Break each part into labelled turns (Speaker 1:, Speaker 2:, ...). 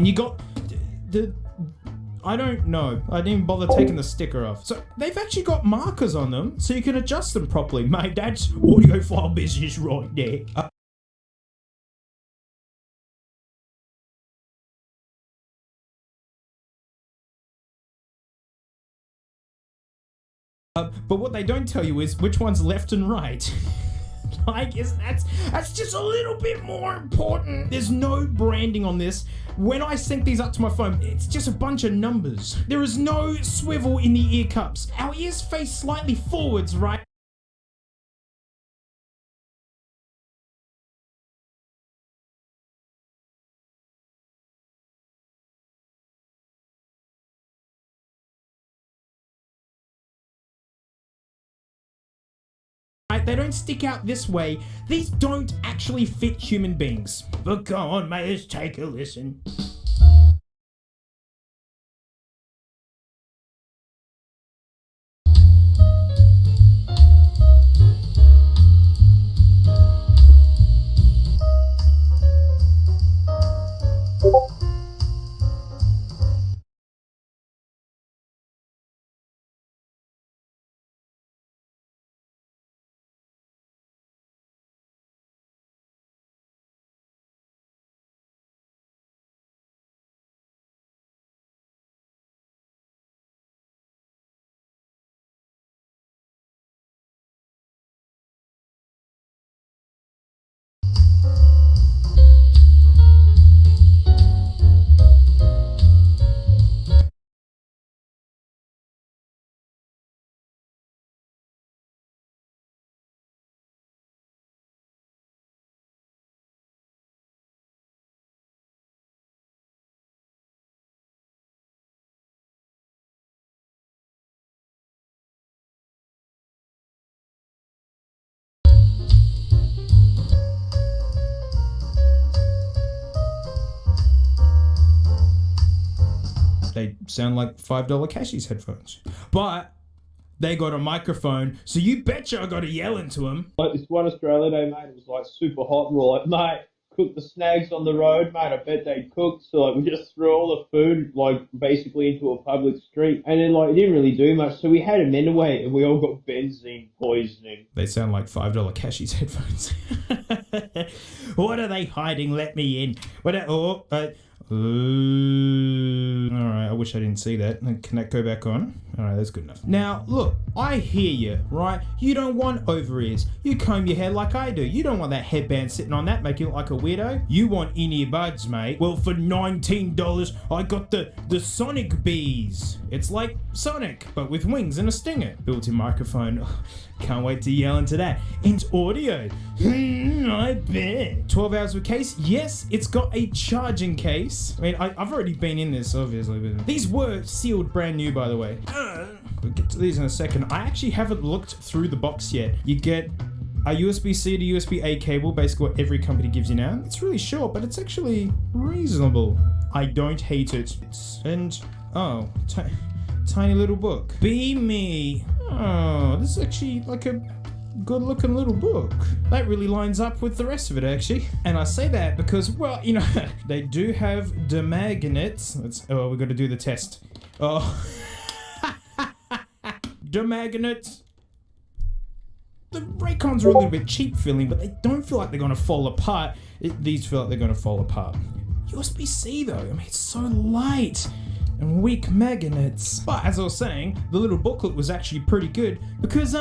Speaker 1: And you got the I don't know. I didn't even bother taking the sticker off. So they've actually got markers on them so you can adjust them properly. Mate, that's audiophile business right there. But what they don't tell you is which one's left and right. I guess that's just a little bit more important. There's no branding on this. When I sync these up to my phone, it's just a bunch of numbers. There is no swivel in the ear cups. Our ears face slightly forwards, right? They don't stick out this way. These don't actually fit human beings. But go on, mate, let's take a listen. They sound like $5 Cashies headphones. But they got a microphone, so you betcha I got to yell into them.
Speaker 2: Like this one Australia Day, mate, it was like super hot, and we're like, mate, cook the snags on the road, mate, I bet they cooked. So like we just threw all the food like basically into a public street, and then like it didn't really do much, so we had them anyway, and we all got benzene poisoning.
Speaker 1: They sound like $5 Cashies headphones. What are they hiding? Let me in. Alright, I wish I didn't see that. Can that go back on? Alright, that's good enough. Now, look, I hear you, right? You don't want over ears. You comb your hair like I do. You don't want that headband sitting on that, making you look like a weirdo. You want in-ear buds, mate. Well, for $19, I got the Sonic Bees. It's like Sonic, but with wings and a stinger. Built-in microphone. Can't wait to yell into that. It's audio. I bet. 12 hours of case? Yes, it's got a charging case. I mean, I've already been in this, obviously. But these were sealed brand new, by the way. We'll get to these in a second. I actually haven't looked through the box yet. You get a USB-C to USB-A cable, basically what every company gives you now. It's really short, but it's actually reasonable. I don't hate it. And, oh, tiny little book. Be me. Oh, this is actually like a good looking little book. That really lines up with the rest of it, actually. And I say that because, well, you know, they do have the magnets. Oh, we got to do the test. Oh. The magnets. The Raycons are a little bit cheap feeling, but they don't feel like they're going to fall apart. These feel like they're going to fall apart. USB-C though, I mean, it's so light. And weak magnets. But as I was saying, the little booklet was actually pretty good because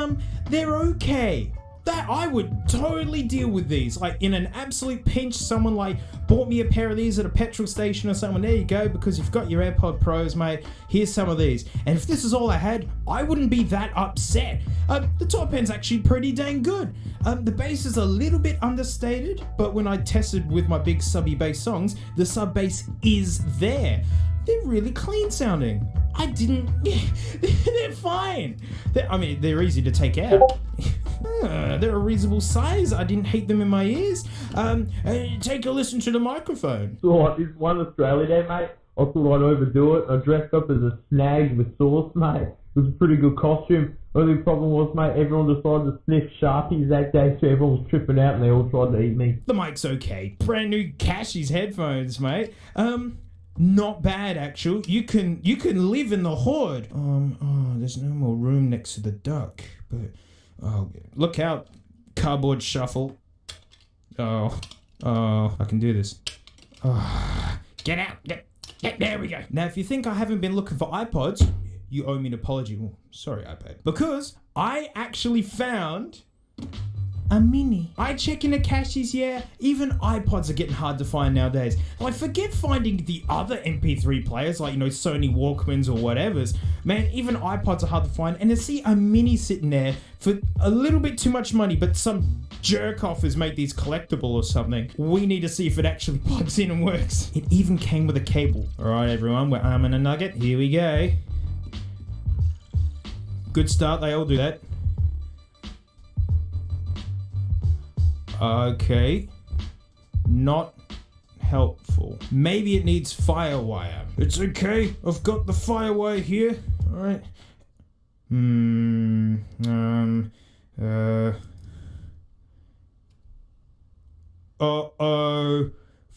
Speaker 1: they're okay. That I would totally deal with these. Like in an absolute pinch, someone like bought me a pair of these at a petrol station or something. There you go, because you've got your AirPod Pros, mate. Here's some of these. And if this is all I had, I wouldn't be that upset. The top end's actually pretty dang good. The bass is a little bit understated, but when I tested with my big subby bass songs, the sub bass is there. They're really clean sounding. They're fine. They're easy to take out. They're a reasonable size. I didn't hate them in my ears. Take a listen to the microphone.
Speaker 2: So like this one Australia Day, mate, I thought I'd overdo it. I dressed up as a snag with sauce, mate. It was a pretty good costume. Only problem was, mate, everyone decided to sniff Sharpies that day, so everyone was tripping out and they all tried to eat me.
Speaker 1: The mic's okay. Brand new Cashies headphones, mate. Not bad, actually. You can live in the hood. Oh, there's no more room next to the duck. But, oh, look out, cardboard shuffle. Oh, I can do this. Oh, get out. There we go. Now, if you think I haven't been looking for iPods, you owe me an apology. Oh, sorry, iPad. Because I actually found a mini. I check in the caches, yeah. Even iPods are getting hard to find nowadays. Like, forget finding the other MP3 players, like, Sony Walkmans or whatevers. Man, even iPods are hard to find. And to see a mini sitting there for a little bit too much money, but some jerk off has made these collectible or something. We need to see if it actually plugs in and works. It even came with a cable. All right, everyone, we're arming a nugget. Here we go. Good start, they all do that. Okay. Not helpful. Maybe it needs firewire. It's okay. I've got the firewire here. Alright. Uh-oh.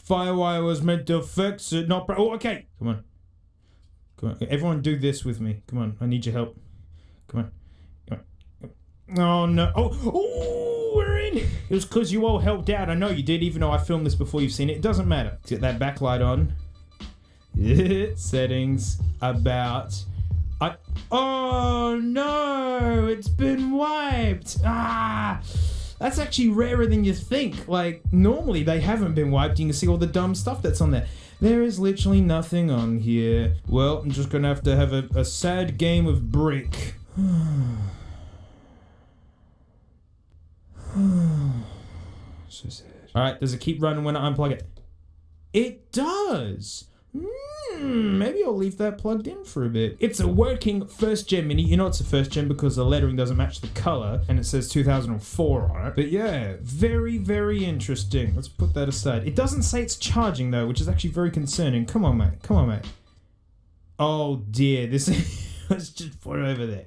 Speaker 1: Firewire was meant to fix it, not... Oh, okay. Come on. Everyone do this with me. Come on. I need your help. Come on. Oh, no. Oh, we're in. It was because you all helped out. I know you did, even though I filmed this before you've seen it. It doesn't matter. Let's get that backlight on. Settings. About. Oh, no. It's been wiped. That's actually rarer than you think. Like, normally they haven't been wiped. You can see all the dumb stuff that's on there. There is literally nothing on here. Well, I'm just gonna have to have a sad game of brick. So sad. Alright, does it keep running when I unplug it? It does! Maybe I'll leave that plugged in for a bit. It's a working first gen mini. You know it's a first gen because the lettering doesn't match the color and it says 2004 on it. But yeah, very, very interesting. Let's put that aside. It doesn't say it's charging though, which is actually very concerning. Come on, mate. Come on, mate. Oh dear, this let's just put it over there.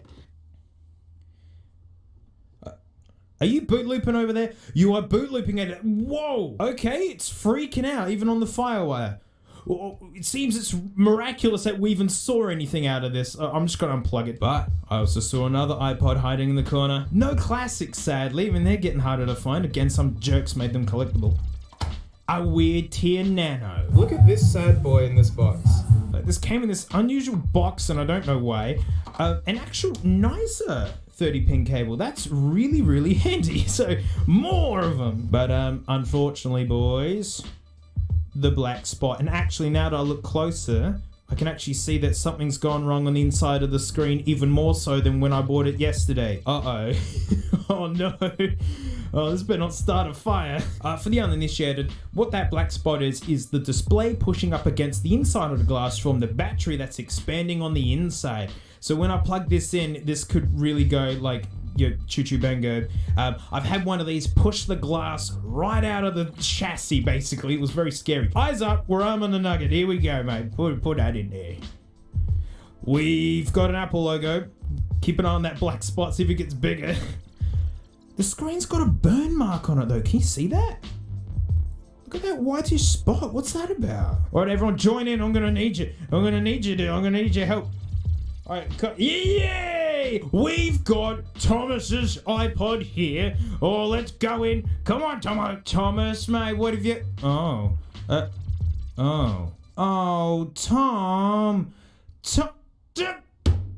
Speaker 1: Are you boot looping over there? You are boot looping at it. Whoa! Okay, it's freaking out, even on the firewire. It seems it's miraculous that we even saw anything out of this. I'm just gonna unplug it. But I also saw another iPod hiding in the corner. No classics, sadly. I mean, they're getting harder to find. Again, some jerks made them collectible. A weird tier nano. Look at this sad boy in this box. This came in this unusual box, and I don't know why. An actual nicer 30-pin cable. That's really, really handy. So, more of them. But unfortunately, boys, the black spot. And actually, now that I look closer, I can actually see that something's gone wrong on the inside of the screen, even more so than when I bought it yesterday. Uh-oh. Oh, no. Oh, this better not start a fire. For the uninitiated, what that black spot is the display pushing up against the inside of the glass from the battery that's expanding on the inside. So when I plug this in, this could really go like your choo-choo bango. I've had one of these push the glass right out of the chassis, basically. It was very scary. Eyes up, we're arming the nugget. Here we go, mate. Put that in there. We've got an Apple logo. Keep an eye on that black spot, see if it gets bigger. The screen's got a burn mark on it, though. Can you see that? Look at that whitish spot. What's that about? All right, everyone, join in. I'm going to need you. I'm going to need your help. All right, yay! We've got Thomas's iPod here. Oh, let's go in. Come on, Thomas, mate. What have you... Oh, Tom.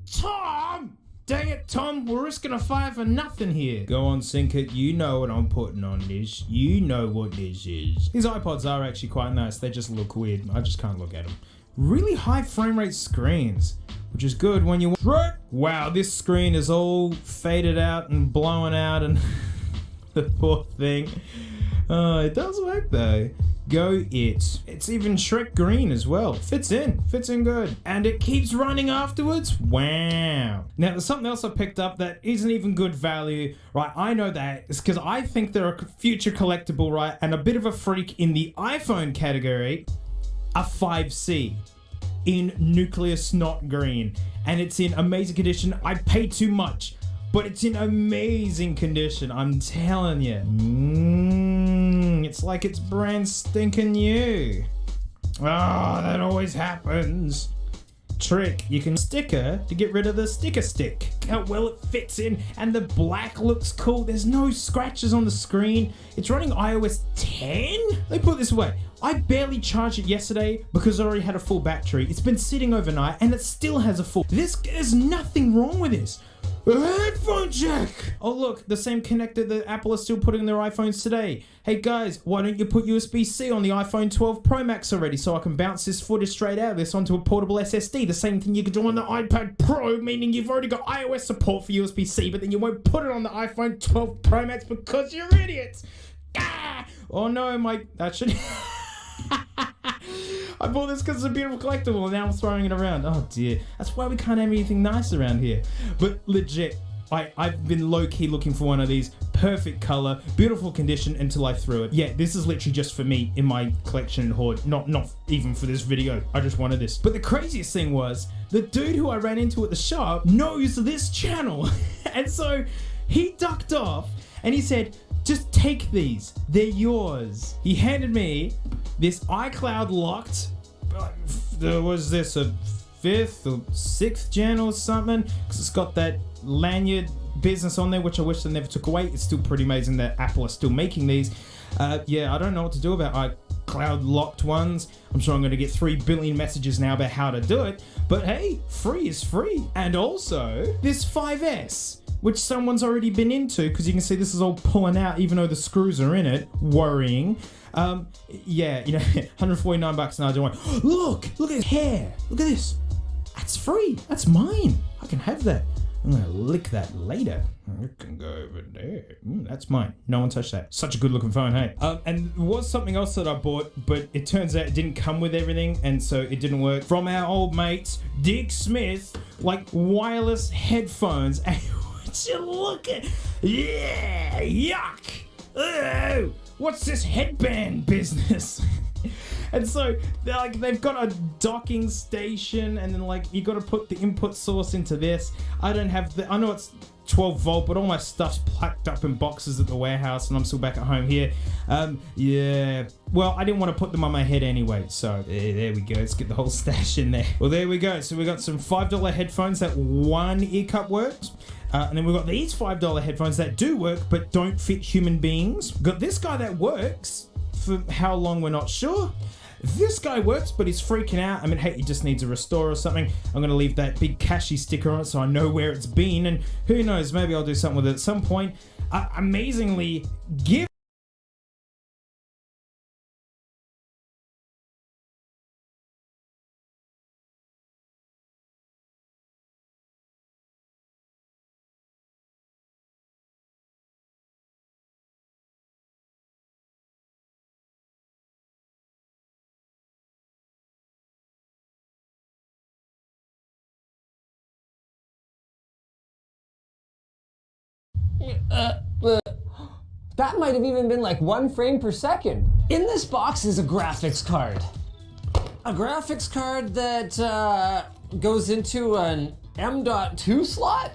Speaker 1: Tom! Dang it, Tom, we're risking a fire for nothing here. Go on, sink it. You know what I'm putting on this. You know what this is. These iPods are actually quite nice. They just look weird. I just can't look at them. Really high frame rate screens, which is good when you... Wow, this screen is all faded out and blown out and... the poor thing. It does work though. Go it. It's even Shrek green as well. Fits in good. And it keeps running afterwards. Wow. Now there's something else I picked up that isn't even good value, right? I know that. It's because I think they're a future collectible, right? And a bit of a freak in the iPhone category. A 5C in nuclear snot green. And it's in amazing condition. I paid too much, but it's in amazing condition, I'm telling you. It's like it's brand stinking new. Ah, that always happens. Trick, you can sticker to get rid of the sticker stick. How well it fits in, and the black looks cool. There's no scratches on the screen. It's running iOS 10? Let me put it this way. I barely charged it yesterday because I already had a full battery. It's been sitting overnight and it still has a full. There's nothing wrong with this. A headphone jack! Oh look, the same connector that Apple is still putting in their iPhones today. Hey guys, why don't you put USB-C on the iPhone 12 Pro Max already so I can bounce this footage straight out of this onto a portable SSD? The same thing you can do on the iPad Pro, meaning you've already got iOS support for USB-C, but then you won't put it on the iPhone 12 Pro Max because you're idiots! Ah! Oh no, that should... I bought this because it's a beautiful collectible and now I'm throwing it around. Oh dear. That's why we can't have anything nice around here. But legit, I've been low-key looking for one of these. Perfect color, beautiful condition until I threw it. Yeah, this is literally just for me in my collection and hoard. Not even for this video. I just wanted this. But the craziest thing was, the dude who I ran into at the shop knows this channel. And so he ducked off and he said, just take these, they're yours. He handed me this iCloud locked, was this a 5th or 6th gen or something? Because it's got that lanyard business on there, which I wish they never took away. It's still pretty amazing that Apple are still making these. Yeah, I don't know what to do about iCloud locked ones. I'm sure I'm going to get 3 billion messages now about how to do it. But hey, free is free. And also, this 5S. Which someone's already been into, because you can see this is all pulling out even though the screws are in it. Worrying. Yeah, you know, 149 bucks and I don't want. Look at his hair. Look at this. That's free. That's mine. I can have that. I'm gonna lick that later. It can go over there. That's mine. No one touched that. Such a good looking phone, hey? And there was something else that I bought, but it turns out it didn't come with everything, and so it didn't work. From our old mates, Dick Smith, like wireless headphones. Would you look at? Yeah, yuck. Oh, what's this headband business? And so they've got a docking station, and then you got to put the input source into this. I don't have I know it's 12 volt, but all my stuff's packed up in boxes at the warehouse and I'm still back at home here. Yeah, well, I didn't want to put them on my head anyway, so there we go. Let's get the whole stash in there. Well, there we go. So we got some $5 headphones that one ear cup works. And then we've got these $5 headphones that do work, but don't fit human beings. Got this guy that works. For how long, we're not sure. This guy works, but he's freaking out. I mean, hey, he just needs a restore or something. I'm going to leave that big cashy sticker on it so I know where it's been. And who knows, maybe I'll do something with it at some point. Amazingly, give
Speaker 3: That might have even been like 1 frame per second. In this box is a graphics card. A graphics card that goes into an M.2 slot?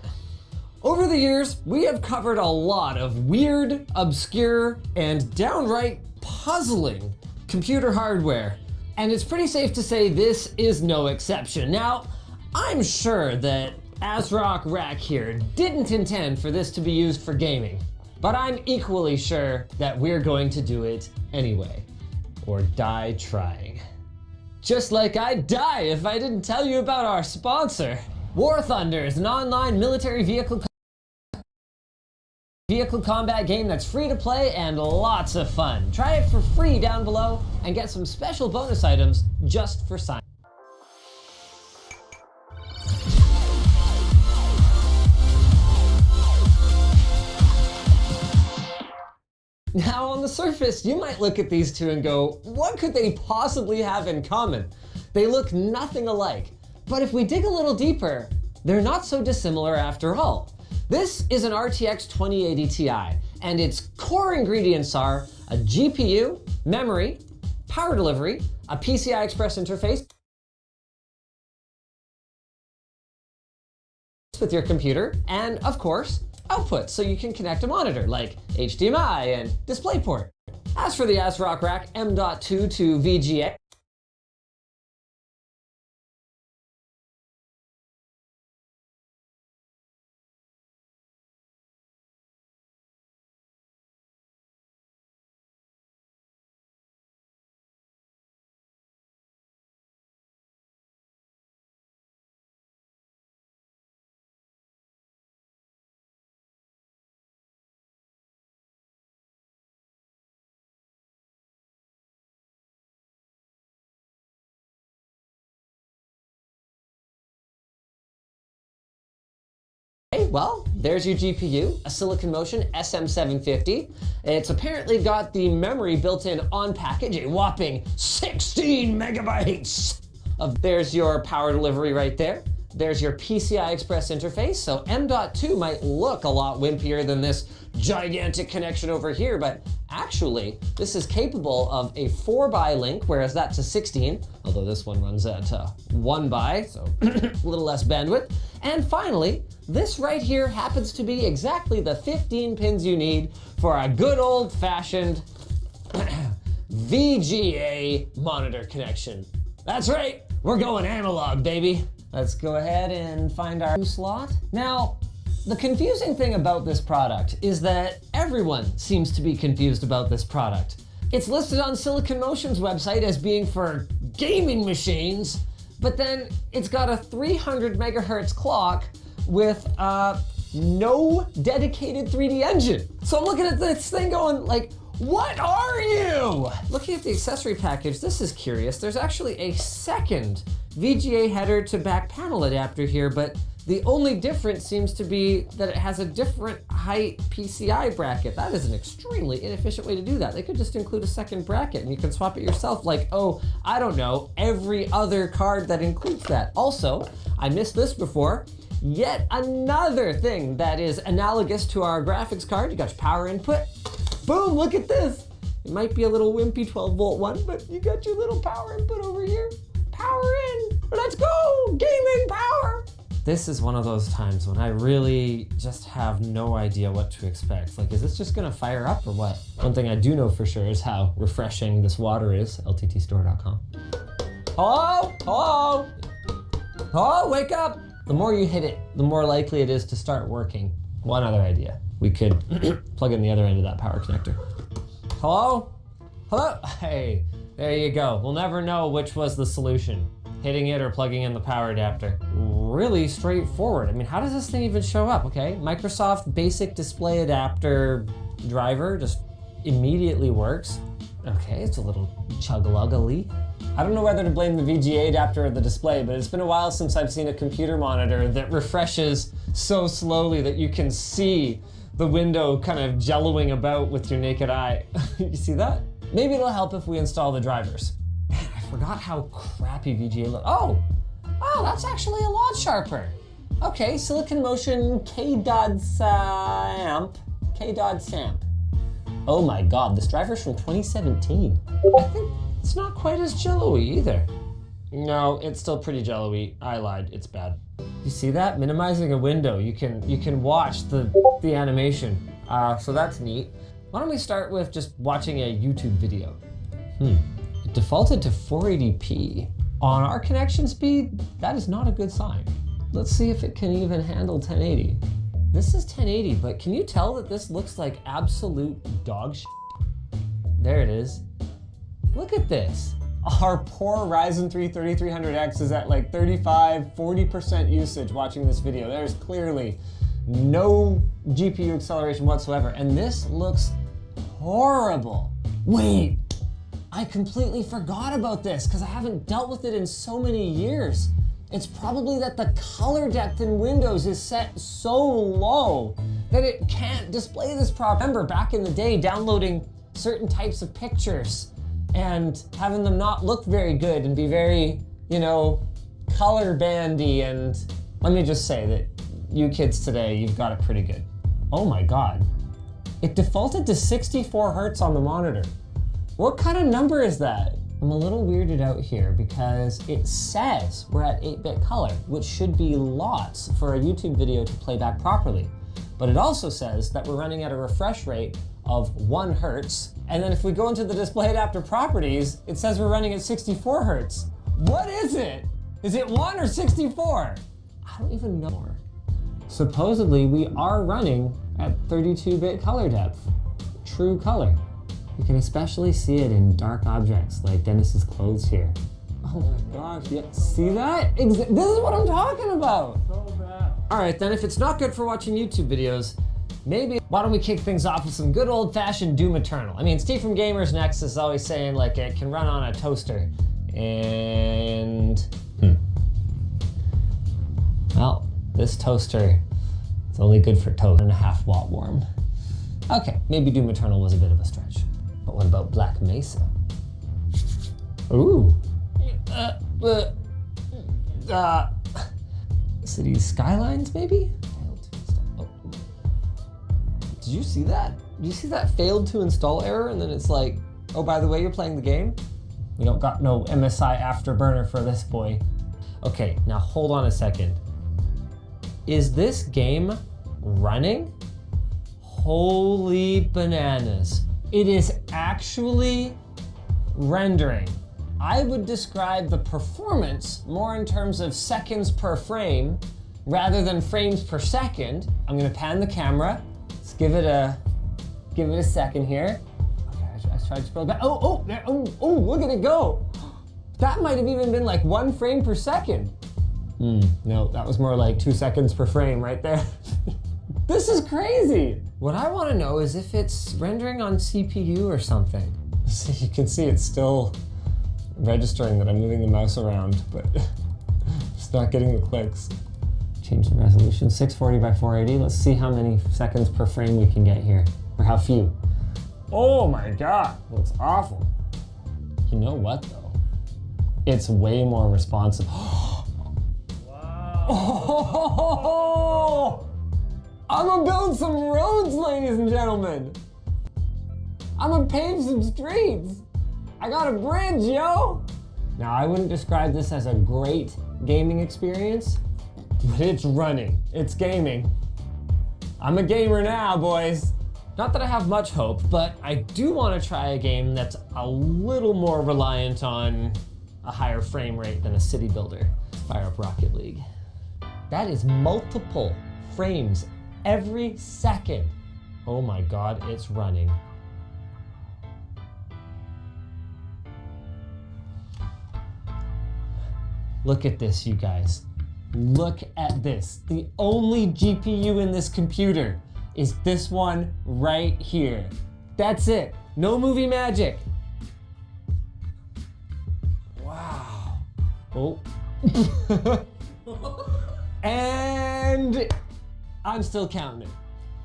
Speaker 3: Over the years, we have covered a lot of weird, obscure, and downright puzzling computer hardware. And it's pretty safe to say this is no exception. Now, I'm sure that ASRock Rack here didn't intend for this to be used for gaming, but I'm equally sure that we're going to do it anyway, or die trying. Just like I'd die if I didn't tell you about our sponsor. War Thunder is an online military vehicle combat game that's free to play and lots of fun. Try it for free down below and get some special bonus items just for sign. Now on the surface, you might look at these two and go, what could they possibly have in common? They look nothing alike. But if we dig a little deeper, they're not so dissimilar after all. This is an RTX 2080 Ti, and its core ingredients are a GPU, memory, power delivery, a PCI Express interface with your computer, and of course, output so you can connect a monitor like HDMI and DisplayPort. As for the ASRock Rack M.2 to VGA, Okay, well, there's your GPU, a Silicon Motion SM750. It's apparently got the memory built in on package, a whopping 16 megabytes. There's your power delivery right there. There's your PCI Express interface, so M.2 might look a lot wimpier than this gigantic connection over here, but actually, this is capable of a 4x link, whereas that's a 16, although this one runs at 1x, so a little less bandwidth. And finally, this right here happens to be exactly the 15 pins you need for a good old-fashioned VGA monitor connection. That's right, we're going analog, baby. Let's go ahead and find our slot. Now, the confusing thing about this product is that everyone seems to be confused about this product. It's listed on Silicon Motion's website as being for gaming machines, but then it's got a 300 megahertz clock with no dedicated 3D engine. So I'm looking at this thing going like, what are you? Looking at the accessory package, this is curious. There's actually a second VGA header to back panel adapter here, but the only difference seems to be that it has a different height PCI bracket. That is an extremely inefficient way to do that. They could just include a second bracket and you can swap it yourself like, oh, I don't know, every other card that includes that. Also, I missed this before, yet another thing that is analogous to our graphics card. You got your power input. Boom, look at this. It might be a little wimpy 12 volt one, but you got your little power input over here. Power in, let's go, gaming power. This is one of those times when I really just have no idea what to expect. Like, is this just gonna fire up or what? One thing I do know for sure is how refreshing this water is, lttstore.com. Hello? Hello? Hello, wake up. The more you hit it, the more likely it is to start working. One other idea. We could plug in the other end of that power connector. Hello? Hello? Hey, there you go. We'll never know which was the solution, hitting it or plugging in the power adapter. Really straightforward. I mean, how does this thing even show up? Okay, Microsoft basic display adapter driver just immediately works. Okay, it's a little chug-a-lug-a-ly. I don't know whether to blame the VGA adapter or the display, but it's been a while since I've seen a computer monitor that refreshes so slowly that you can see the window kind of jelloing about with your naked eye. You see that? Maybe it'll help if we install the drivers. Man, I forgot how crappy VGA looks. Oh, that's actually a lot sharper. Okay, Silicon Motion K.Samp. Oh my God, this driver's from 2017. I think it's not quite as jello-y either. No, it's still pretty jello-y. I lied, it's bad. You see that? Minimizing a window, you can watch the animation. So that's neat. Why don't we start with just watching a YouTube video? It defaulted to 480p. On our connection speed, that is not a good sign. Let's see if it can even handle 1080. This is 1080, but can you tell that this looks like absolute dog shit? There it is. Look at this. Our poor Ryzen 3 3300X is at like 35–40% usage watching this video. There's clearly no GPU acceleration whatsoever, and this looks horrible. Wait, I completely forgot about this because I haven't dealt with it in so many years. It's probably that the color depth in Windows is set so low that it can't display this properly. Remember back in the day downloading certain types of pictures and having them not look very good and be very, color bandy, and let me just say that you kids today, you've got it pretty good. Oh my God. It defaulted to 64 Hertz on the monitor. What kind of number is that? I'm a little weirded out here because it says we're at 8-bit color, which should be lots for a YouTube video to play back properly. But it also says that we're running at a refresh rate of 1 Hertz. And then if we go into the display adapter properties, it says we're running at 64 Hertz. What is it? Is it 1 or 64? I don't even know. Supposedly we are running at 32-bit color depth, true color. You can especially see it in dark objects like Dennis's clothes here. Oh my gosh, yeah, see that? This is what I'm talking about. So bad. All right, then if it's not good for watching YouTube videos, maybe why don't we kick things off with some good old-fashioned Doom Eternal? I mean, Steve from Gamers Next is always saying like it can run on a toaster, and well, this toaster It's only good for toast and a half watt warm. Okay, maybe Doom Eternal was a bit of a stretch. But what about Black Mesa? Ooh. Cities Skylines, maybe? Oh. Did you see that? Did you see that failed to install error? And then it's like, oh, by the way, you're playing the game? We don't got no MSI afterburner for this boy. Okay, now hold on a second. Is this game running? Holy bananas. It is actually rendering. I would describe the performance more in terms of seconds per frame rather than frames per second. I'm gonna pan the camera. Let's give it a second here. Okay, I tried to scroll back. Oh, look at it go. That might have even been like 1 frame per second. No, that was more like 2 seconds per frame right there. This is crazy. What I want to know is if it's rendering on CPU or something. So you can see it's still registering that I'm moving the mouse around, but just not getting the clicks. Change the resolution, 640 by 480. Let's see how many seconds per frame we can get here, or how few. Oh my God, looks awful. You know what though? It's way more responsive. Wow. Oh, I'm gonna build some roads, ladies and gentlemen. I'm gonna pave some streets. I got a bridge, yo. Now, I wouldn't describe this as a great gaming experience, but it's running, it's gaming. I'm a gamer now, boys. Not that I have much hope, but I do want to try a game that's a little more reliant on a higher frame rate than a city builder. Fire up Rocket League. That is multiple frames every second. Oh my God, it's running. Look at this, you guys. Look at this. The only GPU in this computer is this one right here. That's it. No movie magic. Wow. Oh. And I'm still counting it.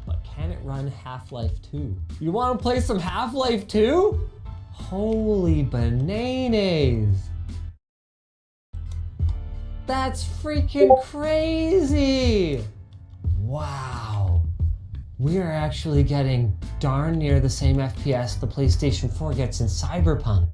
Speaker 3: But can it run Half-Life 2? You want to play some Half-Life 2? Holy bananas. That's freaking crazy! Wow. We are actually getting darn near the same FPS the PlayStation 4 gets in Cyberpunk.